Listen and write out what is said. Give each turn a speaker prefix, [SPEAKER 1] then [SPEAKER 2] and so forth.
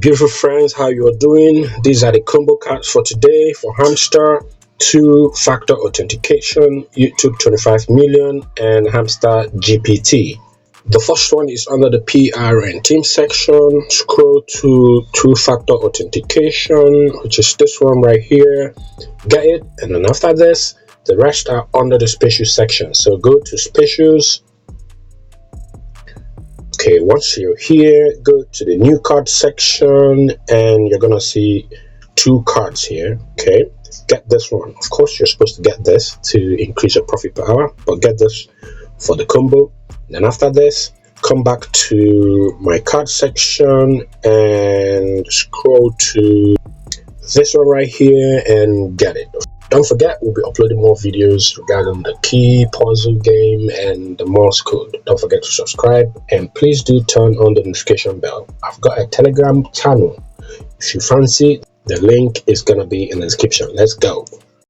[SPEAKER 1] Beautiful friends, how you are doing? These are the combo cards for today for Hamster, two-factor authentication, YouTube 25 million, and Hamster GPT. The first one is under the PR and team section. Scroll to two-factor authentication, which is this one right here. Get it? And then after this, the rest are under the special section. So go to specials. Okay, once you're here, go to the new card section and you're gonna see two cards here. Okay, get this one. Of course, you're supposed to get this to increase your profit per hour, but get this for the combo. Then after this, come back to my card section and scroll to this one right here and get it. Don't forget, we'll be uploading more videos regarding the key puzzle game and the Morse code. Don't forget to subscribe and please do turn on the notification bell. I've got a Telegram channel. If you fancy, the link is gonna be in the description. Let's go.